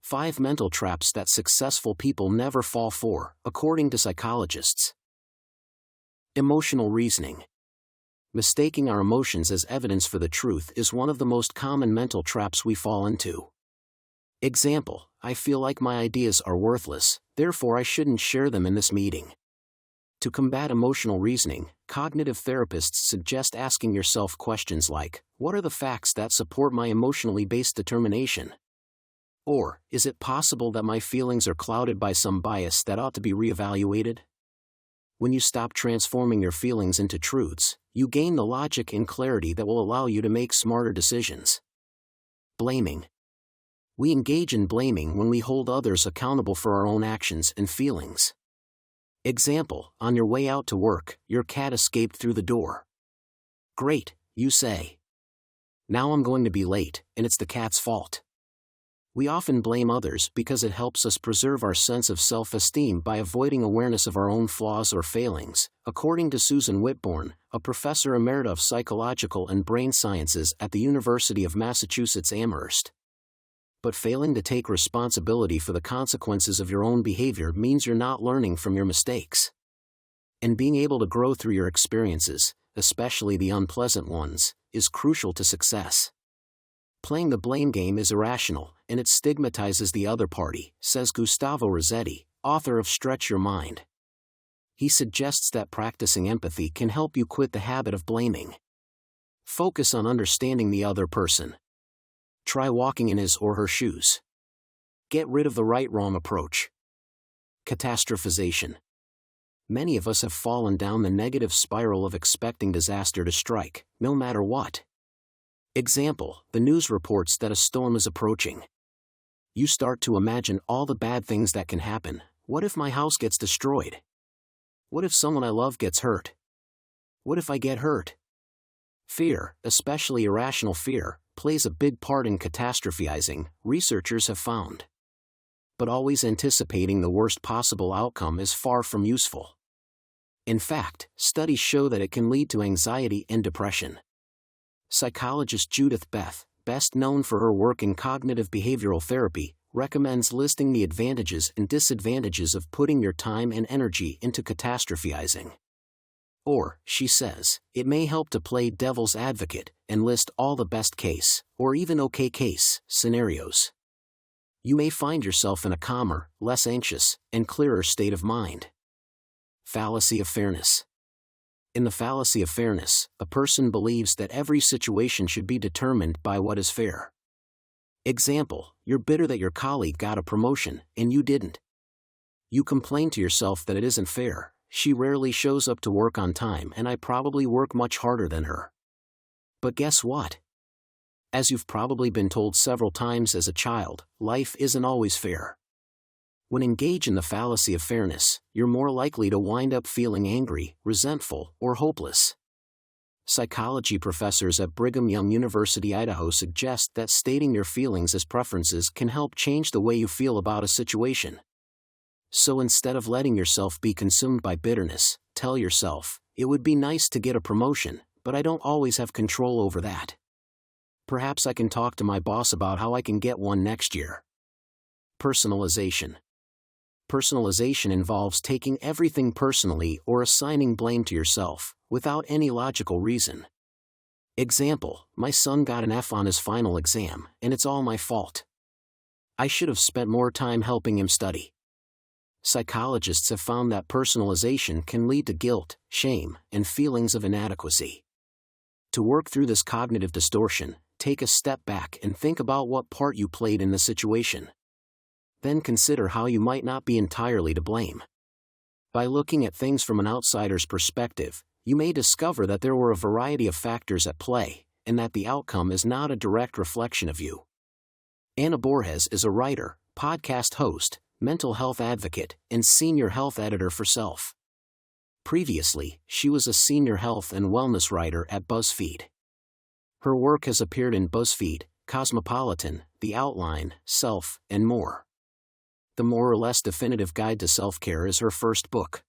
5 mental traps that successful people never fall for, according to psychologists. Emotional reasoning. Mistaking our emotions as evidence for the truth is one of the most common mental traps we fall into. Example: I feel like my ideas are worthless, therefore I shouldn't share them in this meeting. To combat emotional reasoning, cognitive therapists suggest asking yourself questions like, what are the facts that support my emotionally based determination? Or, is it possible that my feelings are clouded by some bias that ought to be reevaluated? When you stop transforming your feelings into truths, you gain the logic and clarity that will allow you to make smarter decisions. Blaming. We engage in blaming when we hold others accountable for our own actions and feelings. Example: on your way out to work, your cat escaped through the door. Great, you say. Now I'm going to be late, and it's the cat's fault. We often blame others because it helps us preserve our sense of self-esteem by avoiding awareness of our own flaws or failings, according to Susan Whitbourne, a professor emerita of psychological and brain sciences at the University of Massachusetts Amherst. But failing to take responsibility for the consequences of your own behavior means you're not learning from your mistakes. And being able to grow through your experiences, especially the unpleasant ones, is crucial to success. Playing the blame game is irrational, and it stigmatizes the other party, says Gustavo Rossetti, author of Stretch Your Mind. He suggests that practicing empathy can help you quit the habit of blaming. Focus on understanding the other person. Try walking in his or her shoes. Get rid of the right-wrong approach. Catastrophization. Many of us have fallen down the negative spiral of expecting disaster to strike, no matter what. Example: the news reports that a storm is approaching. You start to imagine all the bad things that can happen. What if my house gets destroyed? What if someone I love gets hurt? What if I get hurt? Fear, especially irrational fear, plays a big part in catastrophizing, researchers have found. But always anticipating the worst possible outcome is far from useful. In fact, studies show that it can lead to anxiety and depression. Psychologist Judith Beth, best known for her work in cognitive behavioral therapy, recommends listing the advantages and disadvantages of putting your time and energy into catastrophizing. Or, she says, it may help to play devil's advocate and list all the best case, or even okay case, scenarios. You may find yourself in a calmer, less anxious, and clearer state of mind. Fallacy of fairness. In the fallacy of fairness, a person believes that every situation should be determined by what is fair. Example: you're bitter that your colleague got a promotion, and you didn't. You complain to yourself that it isn't fair. She rarely shows up to work on time and I probably work much harder than her. But guess what? As you've probably been told several times as a child, life isn't always fair. When engaged in the fallacy of fairness, you're more likely to wind up feeling angry, resentful, or hopeless. Psychology professors at Brigham Young University, Idaho suggest that stating your feelings as preferences can help change the way you feel about a situation. So instead of letting yourself be consumed by bitterness, tell yourself, it would be nice to get a promotion, but I don't always have control over that. Perhaps I can talk to my boss about how I can get one next year. Personalization. Personalization involves taking everything personally or assigning blame to yourself, without any logical reason. Example: my son got an F on his final exam, and it's all my fault. I should have spent more time helping him study. Psychologists have found that personalization can lead to guilt, shame, and feelings of inadequacy. To work through this cognitive distortion, take a step back and think about what part you played in the situation. Then consider how you might not be entirely to blame. By looking at things from an outsider's perspective, you may discover that there were a variety of factors at play, and that the outcome is not a direct reflection of you. Anna Borges is a writer, podcast host, mental health advocate, and senior health editor for Self. Previously, she was a senior health and wellness writer at BuzzFeed. Her work has appeared in BuzzFeed, Cosmopolitan, The Outline, Self, and more. The More or Less Definitive Guide to Self-Care is her first book.